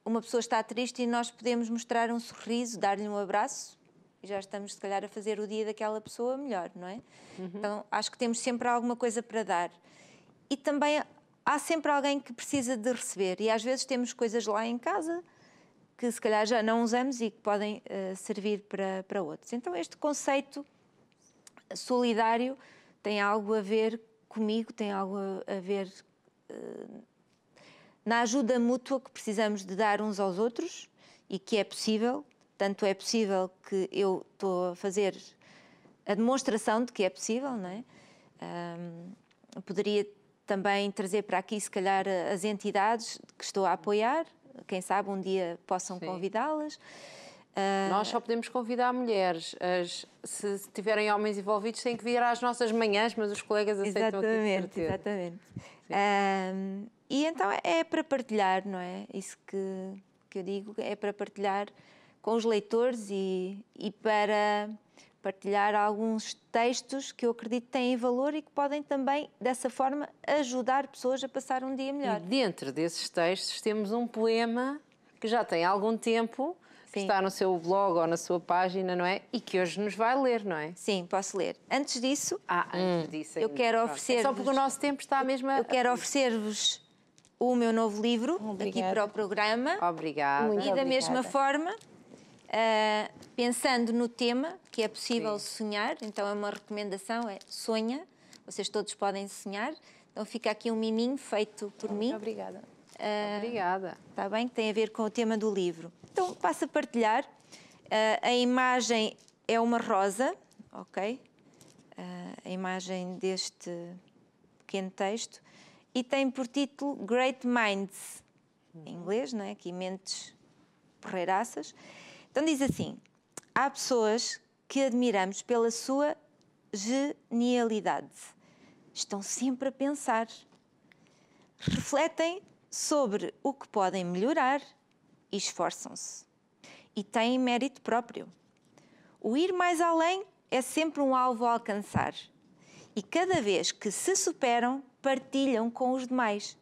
uma pessoa está triste e nós podemos mostrar um sorriso, dar-lhe um abraço, e já estamos, se calhar, a fazer o dia daquela pessoa melhor, não é? Então, acho que temos sempre alguma coisa para dar. E também há sempre alguém que precisa de receber, e às vezes temos coisas lá em casa que, se calhar, já não usamos e que podem servir para outros. Então, este conceito solidário tem algo a ver comigo, tem algo a ver na ajuda mútua que precisamos de dar uns aos outros e que é possível. Tanto é possível que eu estou a fazer a demonstração de que é possível, não é? Poderia também trazer para aqui, se calhar, as entidades que estou a apoiar, quem sabe um dia possam convidá-las. Nós só podemos convidar mulheres. Se tiverem homens envolvidos, têm que vir às nossas manhãs, mas os colegas aceitam aqui, de certeza. Exatamente. E então é para partilhar, não é? Isso que eu digo, é para partilhar com os leitores e para partilhar alguns textos que eu acredito têm valor e que podem também, dessa forma, ajudar pessoas a passar um dia melhor. E dentro desses textos temos um poema que já tem algum tempo, que está no seu blog ou na sua página, não é? E que hoje nos vai ler, não é? Sim, posso ler. Antes disso, Antes disso eu quero oferecer-vos... Só porque o nosso tempo está mesmo a... Eu quero oferecer-vos o meu novo livro, Obrigada. aqui para o programa. Obrigada. Muito E da mesma obrigada. forma, pensando no tema, que é possível sonhar, então é uma recomendação, é sonha, vocês todos podem sonhar. Então fica aqui um miminho feito por mim. Obrigada. Obrigada. Está bem? Que tem a ver com o tema do livro. Então passo a partilhar. A imagem é uma rosa, ok? A imagem deste pequeno texto. E tem por título Great Minds, em inglês, não é? Aqui mentes porreiraças. Então diz assim: há pessoas que admiramos pela sua genialidade. Estão sempre a pensar. Refletem sobre o que podem melhorar e esforçam-se. E têm mérito próprio. O ir mais além é sempre um alvo a alcançar. E cada vez que se superam, partilham com os demais.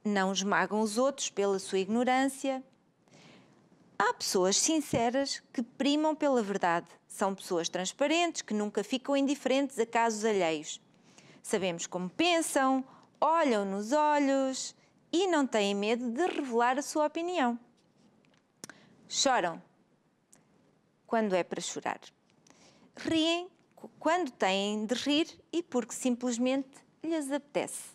Não esmagam os outros pela sua ignorância. Há pessoas sinceras que primam pela verdade. São pessoas transparentes que nunca ficam indiferentes a casos alheios. Sabemos como pensam, olham nos olhos e não têm medo de revelar a sua opinião. Choram quando é para chorar. Riem quando têm de rir e porque simplesmente lhes apetece.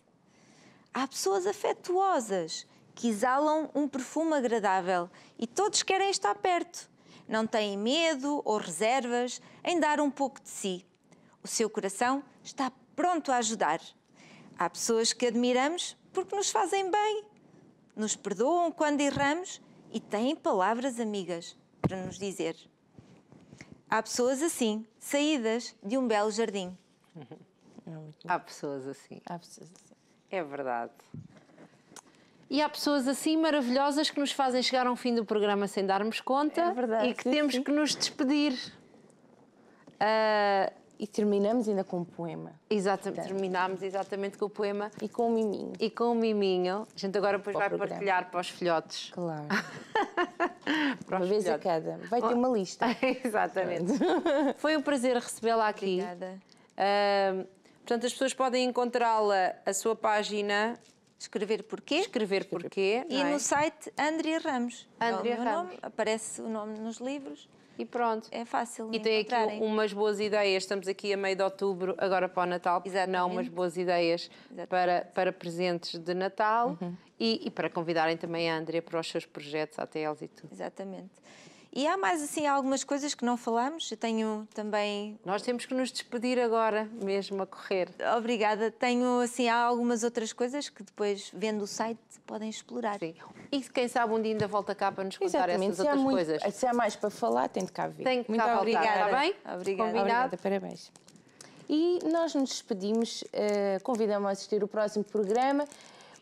Há pessoas afetuosas que exalam um perfume agradável e todos querem estar perto. Não têm medo ou reservas em dar um pouco de si. O seu coração está pronto a ajudar. Há pessoas que admiramos porque nos fazem bem, nos perdoam quando erramos e têm palavras amigas para nos dizer. Há pessoas assim, saídas de um belo jardim. Há pessoas assim. Há pessoas assim. É verdade. E há pessoas assim maravilhosas que nos fazem chegar ao fim do programa sem darmos conta. É verdade, E que sim, temos sim. que nos despedir. E terminamos ainda com um poema. Exatamente, terminámos exatamente com o poema E com um miminho. e com o miminho. A gente agora depois Para o vai programa. partilhar para os filhotes. Claro. Para Uma os vez a filhotes. cada. Vai ter uma lista. Exatamente. Foi um prazer recebê-la aqui. Obrigada. Portanto, as pessoas podem encontrá-la, a sua página, Escrever porquê? escrever porquê, E não é? no site Andrea Ramos. Andrea É o meu Ramos. nome, aparece o nome nos livros. E pronto. É fácil de E tem encontrarem. aqui umas boas ideias. Estamos aqui a meio de outubro, agora para o Natal. Exatamente. Não, umas boas ideias para presentes de Natal e para convidarem também a Andrea para os seus projetos, ATLs e tudo. Exatamente. E há mais assim algumas coisas que não falamos. Eu tenho também... Nós temos que nos despedir agora, mesmo a correr. Obrigada. Tenho assim algumas outras coisas que depois, vendo o site, podem explorar. Sim. E quem sabe um dia ainda volta cá para nos contar Exatamente. essas outras coisas. Se há mais para falar, tem de cá vir. Tem que Muito cá voltar, obrigada. está bem? Obrigada. Combinado? Obrigada, parabéns. E nós nos despedimos, convidamos a assistir o próximo programa.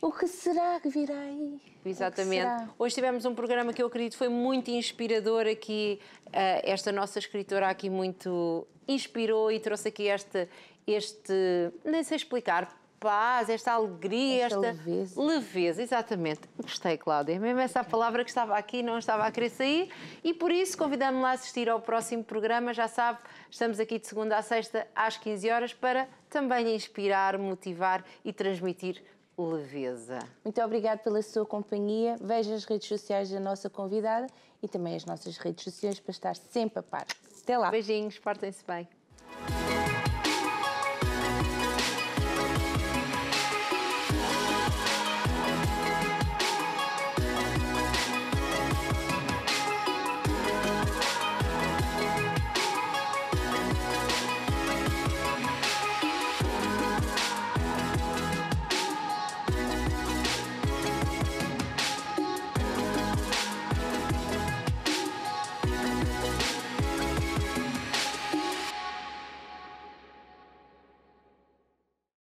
O que será que virá aí? Exatamente. O que será? Hoje tivemos um programa que eu acredito foi muito inspirador aqui. Esta nossa escritora aqui muito inspirou e trouxe aqui este nem sei explicar, paz, esta alegria, Esta leveza. Exatamente. Gostei, Cláudia. Mesmo essa palavra que estava aqui não estava a querer sair e por isso convidamos-la a assistir ao próximo programa. Já sabe, estamos aqui de segunda a sexta às 15 horas para também inspirar, motivar e transmitir leveza. Muito obrigada pela sua companhia. Veja as redes sociais da nossa convidada e também as nossas redes sociais para estar sempre a par. Até lá. Beijinhos, portem-se bem.